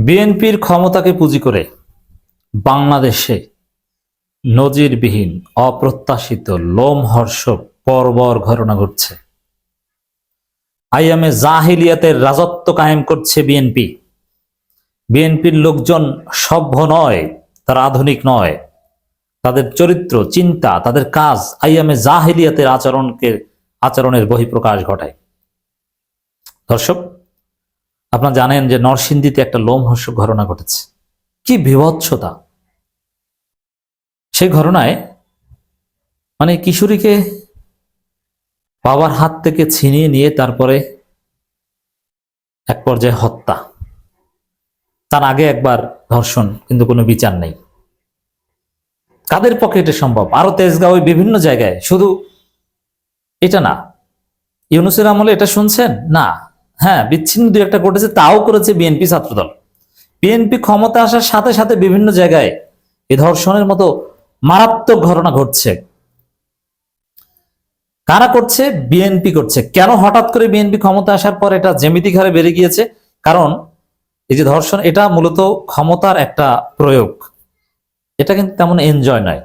বিএনপির ক্ষমতাকে পুঁজি করে বাংলাদেশে নজিরবিহীন অপ্রত্যাশিত লোমহর্ষক বর্বর ঘটনা ঘটছে। আইয়ামে জাহিলিয়াতের রাজত্ব কায়েম করছে বিএনপি। বিএনপির লোকজন সভ্য নয়, তারা আধুনিক নয়। তাদের চরিত্র, চিন্তা, তাদের কাজ আইয়ামে জাহিলিয়াতের আচরণের বহিঃপ্রকাশ ঘটায়। দর্শক, আপনারা জানেন যে নরসিংদীতে একটা লোমহর্ষক ঘটনা ঘটেছে। কি বীভৎসতা! সেই ঘটনায় কিশোরীকে বাবার হাত থেকে ছিনিয়ে নিয়ে তারপরে এক পর্যায়ে হত্যা, তার আগে একবার ধর্ষণ, কিন্তু কোনো বিচার নেই। কাদের পক্ষে এটা সম্ভব? আরো তেজগাঁও, বিভিন্ন জায়গায়, শুধু এটা না। ইউনূসের আমলে এটা শুনছেন না? হ্যাঁ, বিচ্ছিন্ন দুই একটা ঘটেছে, তাও করেছে বিএনপি ছাত্রদল। বিএনপি ক্ষমতা আসার সাথে সাথে বিভিন্ন জায়গায় এ ধর্ষণের মতো মারাত্মক ঘটনা ঘটছে। কারা করছে? বিএনপি করছে। কেন হঠাৎ করে বিএনপি ক্ষমতা আসার পর এটা জ্যামিতিক হারে বেড়ে গিয়েছে? কারণ এই যে ধর্ষণ, এটা মূলত ক্ষমতার একটা প্রয়োগ। এটা কিন্তু তেমন এনজয় নয়।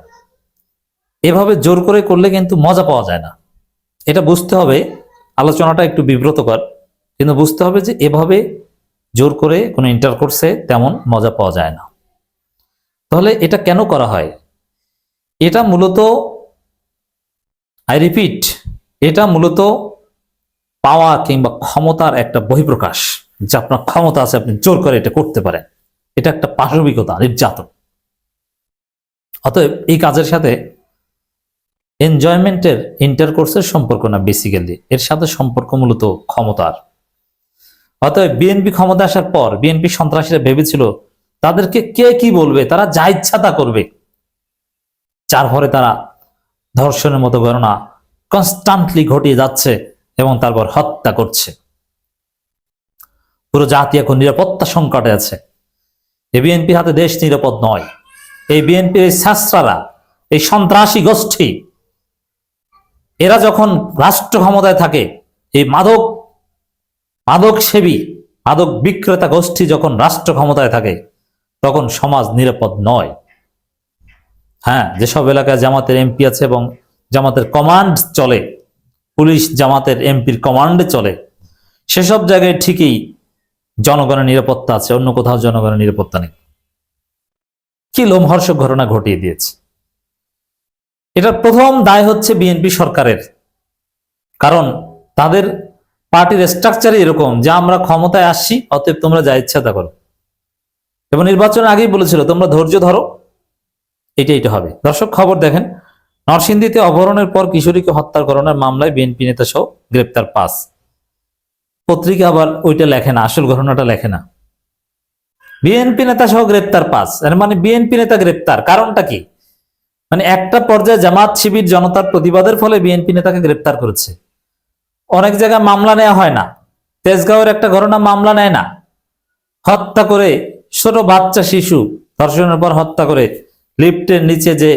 এভাবে জোর করে করলে কিন্তু মজা পাওয়া যায় না। এটা বুঝতে হবে। আলোচনাটা একটু বিব্রতকর, কিন্তু বুঝতে হবে যে এভাবে জোর করে কোনো ইন্টারকোর্সে তেমন মজা পাওয়া যায় না। তাহলে এটা কেন করা হয়? এটা মূলত, আই রিপিট, এটা মূলত পাওয়া কিংবা ক্ষমতার একটা বহিঃপ্রকাশ। যে আপনার ক্ষমতা আছে, আপনি জোর করে এটা করতে পারেন। এটা একটা পাশবিকতা, নির্যাতন। অতএব এই কাজের সাথে এনজয়মেন্টের, ইন্টারকোর্সের সম্পর্ক না, বেসিক্যালি এর সাথে সম্পর্ক মূলত ক্ষমতার। অতএব বিএনপি ক্ষমতা আসার পর বিএনপি সন্ত্রাসীরা ভেবেছিল তাদেরকে কে কি বলবে, তারা যা ইচ্ছা তা করবে। যার ফলে তারা ধর্ষণের মতো ঘটনা কনস্ট্যান্টলি ঘটিয়ে যাচ্ছে এবং তারপর হত্যা করছে। পুরো জাতি এখন নিরাপত্তা সংকটে আছে। এই বিএনপির হাতে দেশ নিরাপদ নয়। এই বিএনপির এই ছাত্ররা, এই সন্ত্রাসী গোষ্ঠী, এরা যখন রাষ্ট্র ক্ষমতায় থাকে, এই মাদক সেবী, মাদক বিক্রেতা গোষ্ঠী যখন রাষ্ট্র ক্ষমতায় থাকে, তখন সমাজ নিরাপদ নয়। হ্যাঁ, যেসব এলাকায় জামাতের এমপি আছে এবং জামাতের কমান্ড চলে, পুলিশ জামাতের এমপির কমান্ডে চলে, সেসব জায়গায় ঠিকই জনগণের নিরাপত্তা আছে, অন্য কোথাও জনগণের নিরাপত্তা নেই। কি লোমহর্ষক ঘটনা ঘটিয়ে দিয়েছে। এটার প্রথম দায় হচ্ছে বিএনপি সরকারের। কারণ তাদের পার্টির স্ট্রাকচারই এরকম যে আমরা ক্ষমতায় আসছি, অতএব তোমরা যা ইচ্ছা তা করো। এবং নির্বাচনের আগেই বলেছিল তোমরা ধৈর্য ধরো, এটা হবে। দর্শক, খবর দেখেন, নরসিংদীতে অপহরণের পর কিশোরীকে হত্যার ঘটনার মামলায় বিএনপি নেতা সহ গ্রেপ্তার 5। পত্রিকা আবার ওইটা লেখে না, আসল ঘটনাটা লেখে না। বিএনপি নেতা সহ গ্রেপ্তার 5, এর মানে বিএনপি নেতা গ্রেপ্তার। কারণটা কি? একটা পর্যায়ে জামাত শিবির জনতার প্রতিবাদের ফলে বিএনপি নেতাকে গ্রেপ্তার করেছে। অনেক জায়গায় মামলা নেওয়া হয় না। তেজগাঁওয়ের একটা ঘটনা মামলা নেয় না, হত্যা করে ছোট বাচ্চা শিশু ধর্ষণের পর হত্যা করে লিফটের নিচে যে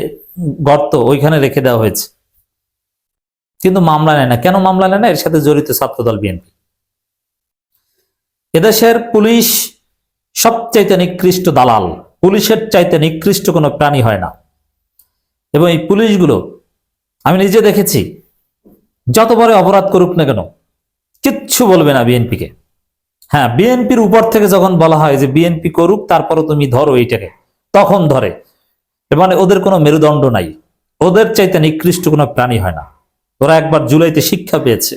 গর্ত, ওইখানে রেখে দেওয়া হয়েছে, কিন্তু মামলা নেয় না। কেন মামলা নেয় না? এর সাথে জড়িত ছাত্রদল বিএনপি। এদেশের পুলিশ সবচাইতে নিকৃষ্ট দালাল। পুলিশের চাইতে নিকৃষ্ট কোনো প্রাণী হয় না। এবং এই পুলিশগুলো আমি নিজে দেখেছি, যত বড় অপরাধ করুক না কেন কিচ্ছু বলবে না বিএনপিকে। হ্যাঁ, বিএনপির উপর থেকে যখন বলা হয় যে বিএনপি করুক, তারপরও তুমি ধরো এইটাকে, তখন ধরে। ওদের কোনো মেরুদণ্ড নাই। ওদের চাইতে নিকৃষ্ট কোনো প্রাণী হয় না। ওরা একবার জুলাইতে শিক্ষা পেয়েছে,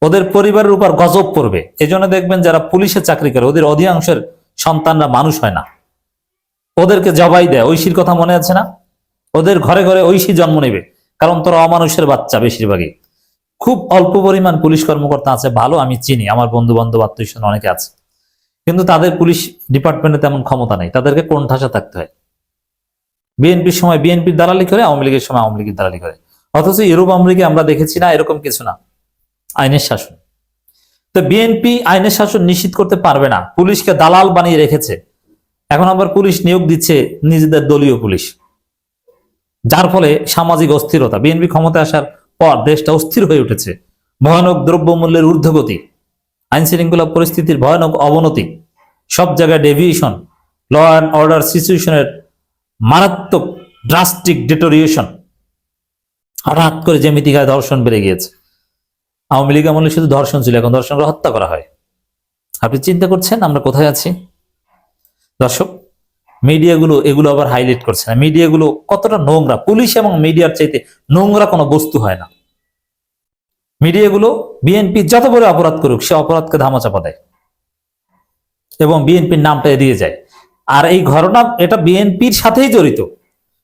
ওদের পরিবারের উপর গজব পড়বে। এজন্য দেখবেন যারা পুলিশে চাকরি করে, ওদের অধিকাংশের সন্তানরা মানুষ হয় না, ওদেরকে জবাই দেয়। ঐশীর কথা মনে আছে না? ওদের ঘরে ঘরে ঐশী জন্ম নেবে, কারণ তোরা অমানুষের বাচ্চা বেশিরভাগই। খুব অল্প পরিমাণ পুলিশ কর্মকর্তা আছে ভালো, আমি চিনি, আমার বন্ধু বান্ধব আত্মীয় অনেকে আছে, কিন্তু তাদের পুলিশ ডিপার্টমেন্টে তেমন ক্ষমতা নেই, তাদেরকে কোণঠাসা থাকতে হয়। বিএনপির সময় বিএনপির দালালি করে, আওয়ামী লীগের সময় আওয়ামী লীগের দালালি করে। অথচ ইউরোপ আমেরিকা আমরা দেখেছি না, এরকম কিছু না, আইনের শাসন। তো বিএনপি আইনের শাসন নিশ্চিত করতে পারবে না, পুলিশকে দালাল বানিয়ে রেখেছে। এখন আবার পুলিশ নিয়োগ দিচ্ছে নিজেদের দলীয় পুলিশ, যার ফলে সামাজিক অস্থিরতা। বিএনপি ক্ষমতায় আসার পর দেশটা অস্থির হয়ে উঠেছে। ভয়ানক দ্রব্যমূল্যের ঊর্ধ্বগতি, আইন শৃঙ্খলা পরিস্থিতির ভয়ানক অবনতি, সব জায়গায় ডেভিয়েশন, ল অ্যান্ড অর্ডার সিচুয়েশনের মারাত্মক ড্রাস্টিক ডিটোরিয়েশন। হঠাৎ করে জ্যামিতিকায় ধর্ষণ বেড়ে গিয়েছে। আওয়ামী লীগ আমলে শুধু ধর্ষণ ছিল, এখন ধর্ষণ করে হত্যা করা হয়। আপনি চিন্তা করছেন আমরা কোথায় আছি? দর্শক, মিডিয়াগুলো এগুলো আবার হাইলাইট করছে না। মিডিয়াগুলো কতটা নোংরা, পুলিশ এবং মিডিয়ার চাইতে নোংরা কোনো বস্তু হয় না। মিডিয়াগুলো বিএনপি যত বড় অপরাধ করুক সে অপরাধকে ধামাচাপা দেয় এবং বিএনপির নামটা এড়িয়ে যায়। আর এই ঘটনা এটা বিএনপির সাথেই জড়িত।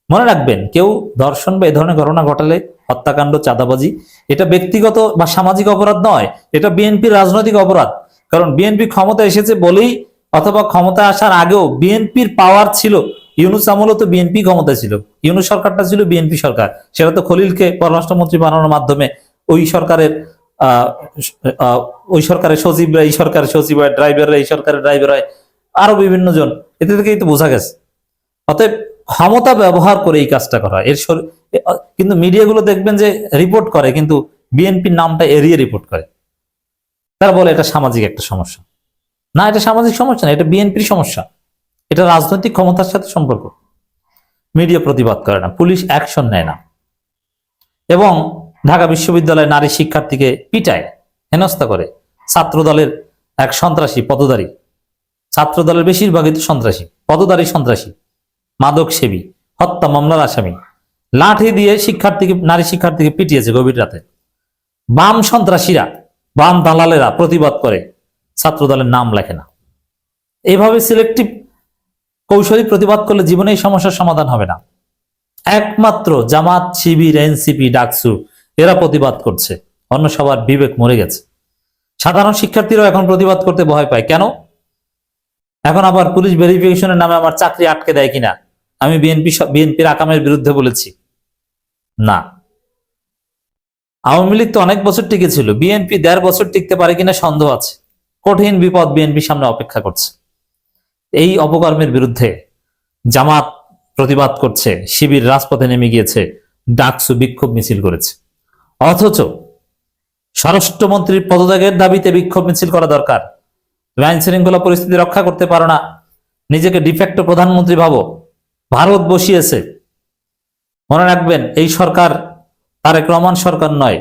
মনে রাখবেন, কেউ ধর্ষণ বা এই ধরনের ঘটনা ঘটালে, হত্যাকাণ্ড, চাঁদাবাজি, এটা ব্যক্তিগত বা সামাজিক অপরাধ নয়, এটা বিএনপির রাজনৈতিক অপরাধ। কারণ বিএনপি ক্ষমতা এসেছে বলেই, অথবা ক্ষমতা আসার আগেও বিএনপির পাওয়ার ছিল। ইউনূস আমলও তো বিএনপি ক্ষমতা ছিল, ইউনূস সরকারটা ছিল বিএনপি সরকার। সেটা তো খলিলকে পররাষ্ট্রমন্ত্রী বানানোর মাধ্যমে ওই সরকারের সচিবরা এই সরকারের সচিব হয়, ড্রাইভাররা এই সরকারের ড্রাইভার হয়, আরো বিভিন্ন জন। এতে থেকেই তো বোঝা গেছে। অতএব ক্ষমতা ব্যবহার করে এই কাজটা করা হয়। কিন্তু মিডিয়াগুলো দেখবেন যে রিপোর্ট করে, কিন্তু বিএনপির নামটা এড়িয়ে রিপোর্ট করে। তারা বলে এটা সামাজিক একটা সমস্যা। না, এটা সামাজিক সমস্যা না, এটা বিএনপির সমস্যা। এটা রাজনৈতিক ক্ষমতার সাথে সম্পর্ক। মিডিয়া প্রতিবাদ করে না, পুলিশ অ্যাকশন নেয় না, এবং ঢাকা বিশ্ববিদ্যালয়ে নারী শিক্ষার্থীকে পিটায়, হেনস্থা করে। ছাত্র দলের এক সন্ত্রাসী, পদধারী, ছাত্র দলের বেশিরভাগই তো সন্ত্রাসী, পদধারী সন্ত্রাসী, মাদক সেবী, হত্যা মামলার আসামি, লাঠি দিয়ে নারী শিক্ষার্থীকে পিটিয়েছে গভীর রাতে। বাম সন্ত্রাসীরা, বাম দালালেরা প্রতিবাদ করে, ছাত্র দলের নাম লেখে না। এইভাবে সিলেক্টিভ কৌশলী প্রতিবাদ করলে জীবনে এই সমস্যার সমাধান হবে না। একমাত্র জামাত, শিবির, এনসিপি, ডাকসু এরা প্রতিবাদ করছে, অন্য সবার বিবেক মরে গেছে। সাধারণ শিক্ষার্থীরাও এখন প্রতিবাদ করতে ভয় পায়। কেন? এখন আবার পুলিশ ভেরিফিকেশনের নামে আমার চাকরি আটকে দেয় কিনা। আমি বিএনপির আকামের বিরুদ্ধে বলেছি না। আওয়ামী লীগ তো অনেক বছর টিকে ছিল, বিএনপি 1.5 বছর টিকতে পারে কিনা সন্দেহ আছে। কঠিন বিপদ বিএনপির সামনে অপেক্ষা করছে। এই অপকর্মের বিরুদ্ধে জামাত প্রতিবাদ করছে, শিবির রাজপথে নেমে গিয়েছে, ডাকসু বিক্ষোভ মিছিল করেছে। অথচ স্বরাষ্ট্রমন্ত্রীর পদত্যাগের দাবিতে বিক্ষোভ মিছিল করা দরকার। আইন শৃঙ্খলা পরিস্থিতি রক্ষা করতে পারো না, নিজেকে ডিফেক্টো প্রধানমন্ত্রী ভাবো। ভারত বসিয়েছে। মনে রাখবেন, এই সরকার তারেক রহমান সরকার নয়।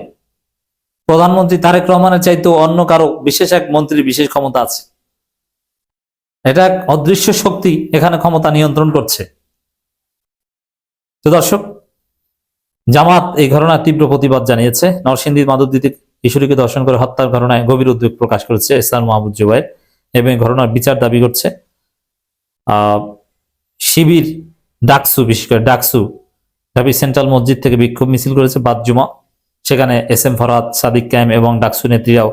প্রধানমন্ত্রী তারেক রহমানের চাইতেও অন্য কারো বিশেষ এক মন্ত্রীর বিশেষ ক্ষমতা আছে। এটা এক অদৃশ্য শক্তি এখানে ক্ষমতা নিয়ন্ত্রণ করছে। তো দর্শক, জামাত এই ঘটনার তীব্র প্রতিবাদ জানিয়েছে। নরসিংদীর মাধবদীতে কিশোরীকে ধর্ষণ করে হত্যার ঘটনায় গভীর উদ্বেগ প্রকাশ করেছে ইসলাম মাহমুদ জুবায়ের এবং ঘটনার বিচার দাবি করছে। শিবির, ডাকসু, বিশেষ করে ডাকসু ঢাবি সেন্ট্রাল মসজিদ থেকে বিক্ষোভ মিছিল করেছে বাদ জুমা। সেখানে এস এম ফরহাদ, সাদিক কায়েম এবং ডাকসু নেত্রীরাও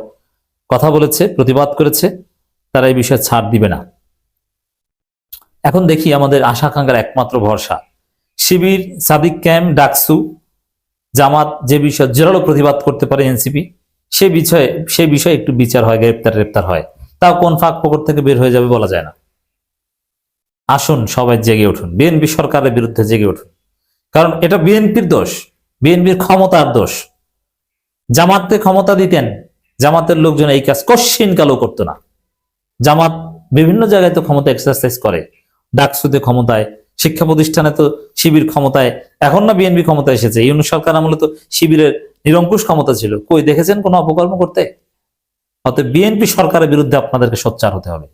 কথা বলেছে, প্রতিবাদ করেছে। তারা এই বিষয়ে ছাড় দিবে না। এখন দেখি আমাদের আশা আকাঙ্ক্ষার একমাত্র ভরসা শিবির, সাদিক কায়েম, ডাকসু, জামাত যে বিষয়ে জোরালো প্রতিবাদ করতে পারে এনসিপি, সেই বিষয়ে একটু বিচার হয়, গ্রেপ্তার হয়। তাও কোন ফাঁক ফোকর থেকে বের হয়ে যাবে বলা যায় না। আসুন সবাই জেগে উঠুন, বিএনপি সরকারের বিরুদ্ধে জেগে উঠুন। কারণ এটা বিএনপির দোষ, বিএনপির ক্ষমতার দোষ। জামাতকে ক্ষমতা দিতেন, জামাতের লোকজন এই কাজ কশ্চিন কালও করতো না। জামাত বিভিন্ন জায়গায় তো ক্ষমতা এক্সারসাইজ করে, ডাকসুতে ক্ষমতায়, শিক্ষা প্রতিষ্ঠানে তো শিবির ক্ষমতায়। এখন না বিএনপি ক্ষমতা এসেছে, ইউনূস সরকার আমলে তো শিবিরের নিরঙ্কুশ ক্ষমতা ছিল। কই দেখেছেন কোনো অপকর্ম করতে? অতএব বিএনপি সরকারের বিরুদ্ধে আপনাদেরকে সোচ্চার হতে হবে।